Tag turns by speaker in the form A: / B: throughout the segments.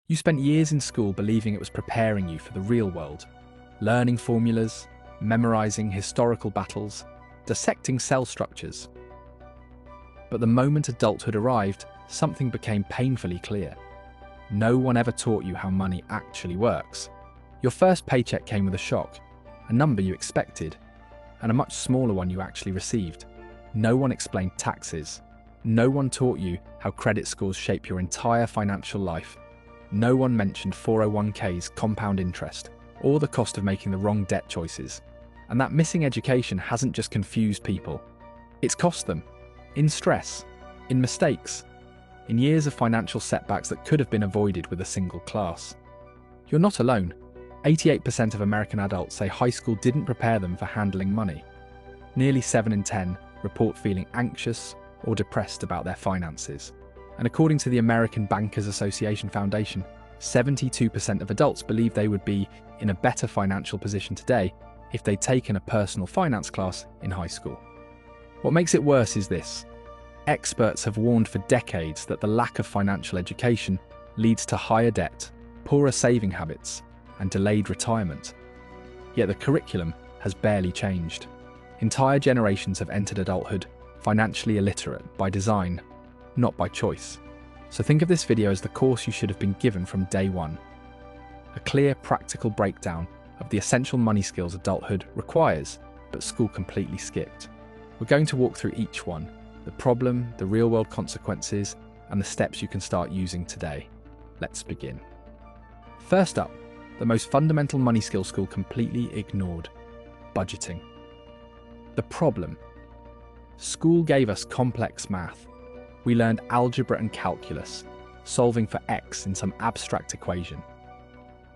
A: You spent years in school believing it was preparing you for the real world, learning formulas, memorizing historical battles, dissecting cell structures. But the moment adulthood arrived, something became painfully clear. No one ever taught you how money actually works. Your first paycheck came with a shock, a number you expected, and a much smaller one you actually received. No one explained taxes. No one taught you how credit scores shape your entire financial life. No one mentioned 401k's compound interest, or the cost of making the wrong debt choices. And that missing education hasn't just confused people. It's cost them. In stress, in mistakes, in years of financial setbacks that could have been avoided with a single class. You're not alone. 88% of American adults say high school didn't prepare them for handling money. Nearly 7 in 10 report feeling anxious or depressed about their finances. And according to the American Bankers Association Foundation, 72% of adults believe they would be in a better financial position today if they'd taken a personal finance class in high school. What makes it worse is this. Experts have warned for decades that the lack of financial education leads to higher debt, poorer saving habits, and delayed retirement. Yet the curriculum has barely changed. Entire generations have entered adulthood financially illiterate by design, not by choice. So think of this video as the course you should have been given from day one. A clear, practical breakdown of the essential money skills adulthood requires, but school completely skipped. We're going to walk through each one, the problem, the real-world consequences, and the steps you can start using today. Let's begin. First up, the most fundamental money skill school completely ignored: budgeting. The problem. School gave us complex math. We learned algebra and calculus, solving for x in some abstract equation.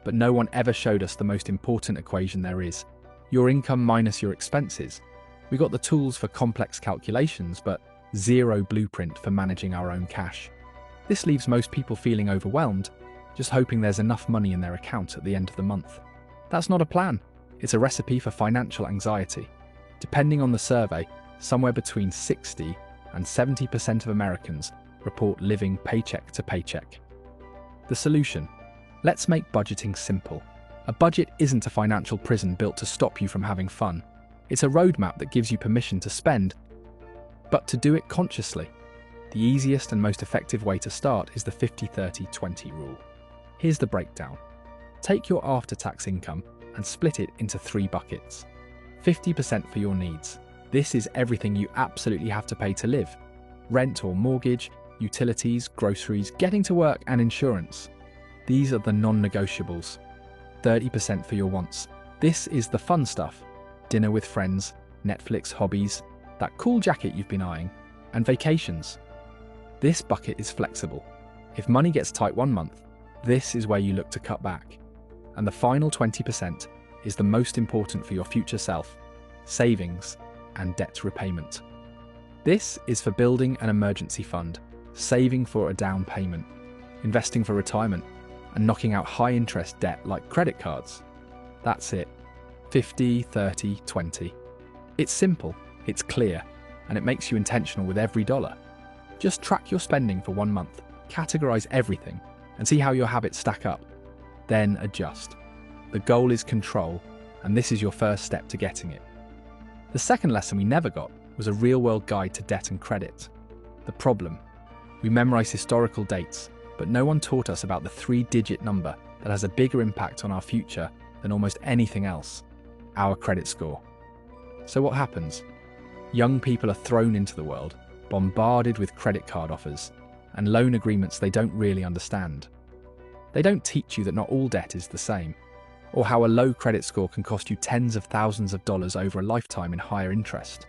A: But no one ever showed us the most important equation there is: your income minus your expenses. We got the tools for complex calculations, but zero blueprint for managing our own cash. This leaves most people feeling overwhelmed, just hoping there's enough money in their account at the end of the month. That's not a plan. It's a recipe for financial anxiety. Depending on the survey, somewhere between 60 and 70% of Americans report living paycheck to paycheck. The solution? Let's make budgeting simple. A budget isn't a financial prison built to stop you from having fun. It's a roadmap that gives you permission to spend, but to do it consciously. The easiest and most effective way to start is the 50-30-20 rule. Here's the breakdown. Take your after-tax income and split it into 3 buckets. 50% for your needs. This is everything you absolutely have to pay to live: rent or mortgage, utilities, groceries, getting to work, and insurance. These are the non-negotiables. 30% for your wants. This is the fun stuff: dinner with friends, Netflix, hobbies, that cool jacket you've been eyeing, and vacations. This bucket is flexible. If money gets tight one month, this is where you look to cut back. And the final 20% is the most important for your future self: savings and debt repayment. This is for building an emergency fund, saving for a down payment, investing for retirement, and knocking out high-interest debt like credit cards. That's it. 50-30-20. It's simple, it's clear, and it makes you intentional with every dollar. Just track your spending for 1 month, categorize everything, and see how your habits stack up. Then adjust. The goal is control, and this is your first step to getting it. The second lesson we never got was a real-world guide to debt and credit. The problem. We memorized historical dates, but no one taught us about the 3-digit number that has a bigger impact on our future than almost anything else: our credit score. So what happens? Young people are thrown into the world, bombarded with credit card offers and loan agreements they don't really understand. They don't teach you that not all debt is the same, or how a low credit score can cost you tens of thousands of dollars over a lifetime in higher interest.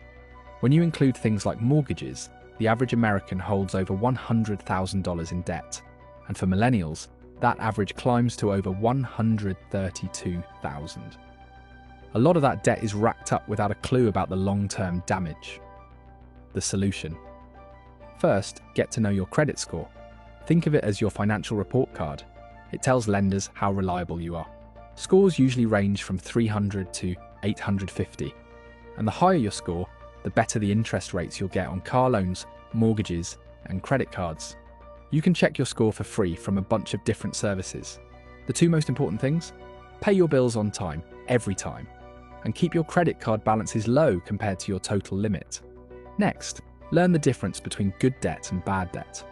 A: When you include things like mortgages, the average American holds over $100,000 in debt, and for millennials, that average climbs to over $132,000. A lot of that debt is racked up without a clue about the long-term damage. The solution. First, get to know your credit score. Think of it as your financial report card. It tells lenders how reliable you are. Scores usually range from 300 to 850, and the higher your score, the better the interest rates you'll get on car loans, mortgages, and credit cards. You can check your score for free from a bunch of different services. The two most important things? Pay your bills on time, every time, and keep your credit card balances low compared to your total limit. Next, learn the difference between good debt and bad debt.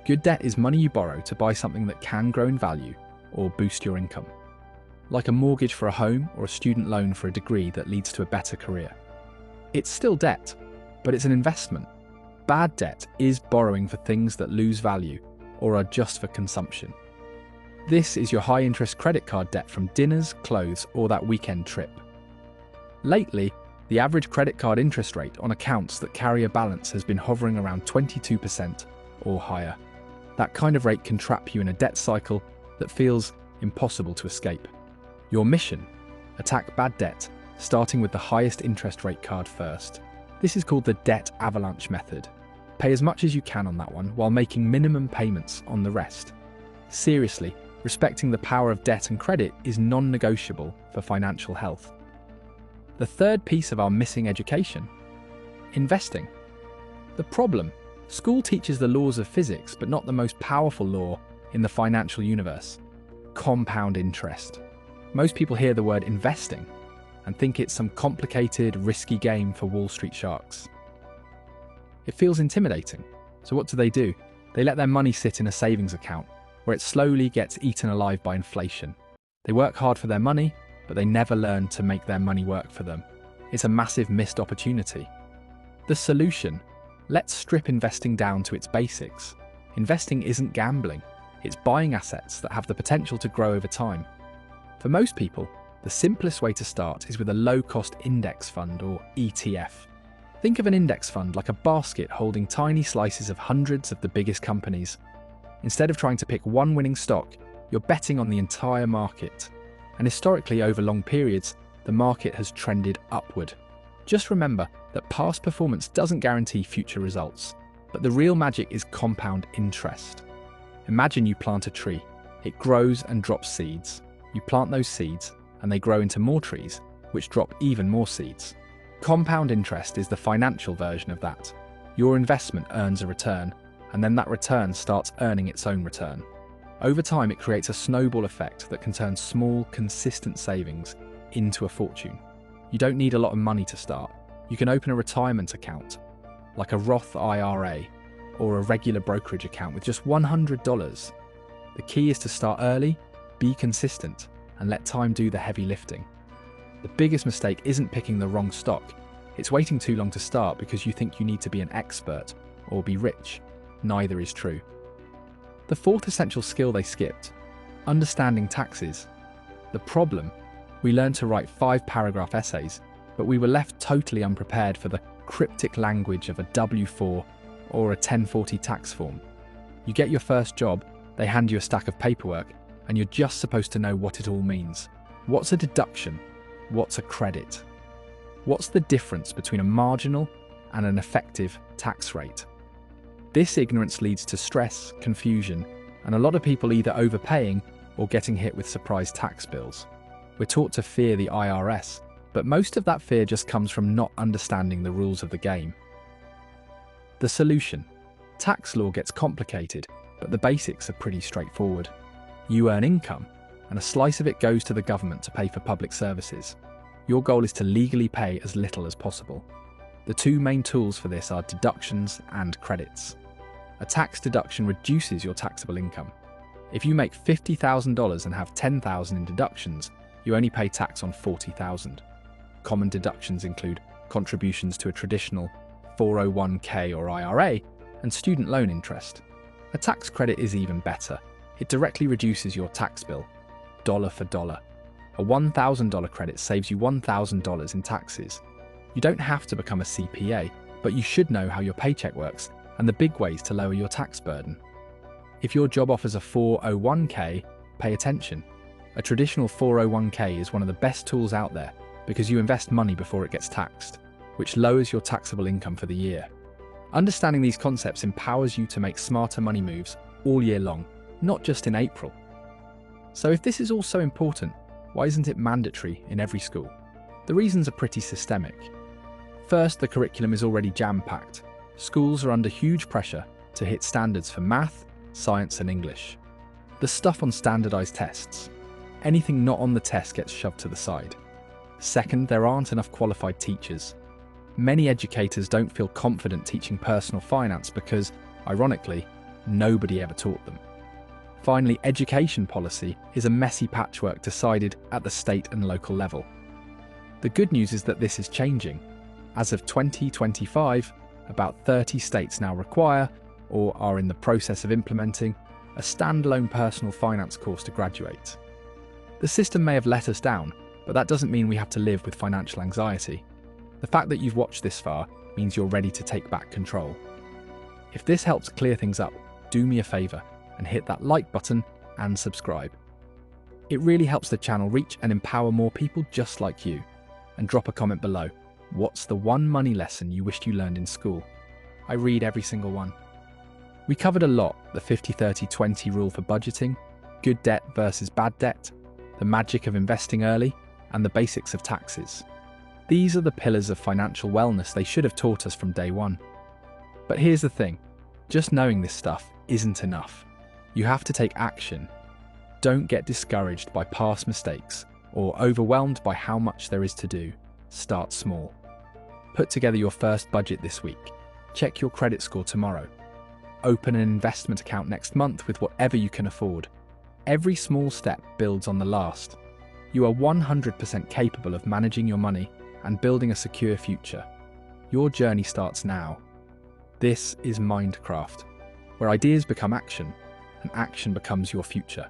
A: Good debt is money you borrow to buy something that can grow in value or boost your income, like a mortgage for a home or a student loan for a degree that leads to a better career. It's still debt, but it's an investment. Bad debt is borrowing for things that lose value or are just for consumption. This is your high-interest credit card debt from dinners, clothes, or that weekend trip. Lately, the average credit card interest rate on accounts that carry a balance has been hovering around 22% or higher. That kind of rate can trap you in a debt cycle that feels impossible to escape. Your mission: attack bad debt, starting with the highest interest rate card first. This is called the debt avalanche method. Pay as much as you can on that one while making minimum payments on the rest. Seriously, respecting the power of debt and credit is non-negotiable for financial health. The third piece of our missing education: investing. The problem: school teaches the laws of physics, but not the most powerful law in the financial universe: compound interest. Most people hear the word investing and think it's some complicated, risky game for Wall Street sharks. It feels intimidating. So what do? They let their money sit in a savings account where it slowly gets eaten alive by inflation. They work hard for their money, but they never learn to make their money work for them. It's a massive missed opportunity. The solution: let's strip investing down to its basics. Investing isn't gambling. It's buying assets that have the potential to grow over time. For most people, the simplest way to start is with a low-cost index fund or ETF. Think of an index fund like a basket holding tiny slices of hundreds of the biggest companies. Instead of trying to pick one winning stock, you're betting on the entire market. And historically, over long periods, the market has trended upward. Just remember that past performance doesn't guarantee future results, but the real magic is compound interest. Imagine you plant a tree. It grows and drops seeds. You plant those seeds, and they grow into more trees, which drop even more seeds. Compound interest is the financial version of that. Your investment earns a return, and then that return starts earning its own return. Over time, it creates a snowball effect that can turn small, consistent savings into a fortune. You don't need a lot of money to start. You can open a retirement account, like a Roth IRA, or a regular brokerage account with just $100. The key is to start early, be consistent, and let time do the heavy lifting. The biggest mistake isn't picking the wrong stock. It's waiting too long to start because you think you need to be an expert or be rich. Neither is true. The fourth essential skill they skipped: understanding taxes. The problem: we learned to write 5-paragraph essays, but we were left totally unprepared for the cryptic language of a W-4 or a 1040 tax form. You get your first job, they hand you a stack of paperwork, and you're just supposed to know what it all means. What's a deduction? What's a credit? What's the difference between a marginal and an effective tax rate? This ignorance leads to stress, confusion, and a lot of people either overpaying or getting hit with surprise tax bills. We're taught to fear the IRS, but most of that fear just comes from not understanding the rules of the game. The solution: tax law gets complicated, but the basics are pretty straightforward. You earn income, and a slice of it goes to the government to pay for public services. Your goal is to legally pay as little as possible. The two main tools for this are deductions and credits. A tax deduction reduces your taxable income. If you make $50,000 and have $10,000 in deductions, you only pay tax on $40,000. Common deductions include contributions to a traditional 401k or IRA and student loan interest. A tax credit is even better. It directly reduces your tax bill, dollar for dollar. A $1,000 credit saves you $1,000 in taxes. You don't have to become a CPA, but you should know how your paycheck works and the big ways to lower your tax burden. If your job offers a 401k, pay attention. A traditional 401k is one of the best tools out there because you invest money before it gets taxed, which lowers your taxable income for the year. Understanding these concepts empowers you to make smarter money moves all year long, not just in April. So if this is all so important, why isn't it mandatory in every school? The reasons are pretty systemic. First, the curriculum is already jam-packed. Schools are under huge pressure to hit standards for math, science and English. The stuff on standardized tests. Anything not on the test gets shoved to the side. Second, there aren't enough qualified teachers. Many educators don't feel confident teaching personal finance because, ironically, nobody ever taught them. Finally, education policy is a messy patchwork decided at the state and local level. The good news is that this is changing. As of 2025, about 30 states now require, or are in the process of implementing, a standalone personal finance course to graduate. The system may have let us down, but that doesn't mean we have to live with financial anxiety. The fact that you've watched this far means you're ready to take back control. If this helps clear things up, do me a favour and hit that like button and subscribe. It really helps the channel reach and empower more people just like you. And drop a comment below. What's the one money lesson you wished you learned in school? I read every single one. We covered a lot: the 50-30-20 rule for budgeting, good debt versus bad debt, the magic of investing early, and the basics of taxes. These are the pillars of financial wellness they should have taught us from day one. But here's the thing, just knowing this stuff isn't enough. You have to take action. Don't get discouraged by past mistakes or overwhelmed by how much there is to do. Start small. Put together your first budget this week. Check your credit score tomorrow. Open an investment account next month with whatever you can afford. Every small step builds on the last. You are 100% capable of managing your money and building a secure future. Your journey starts now. This is MindCraft, where ideas become action and action becomes your future.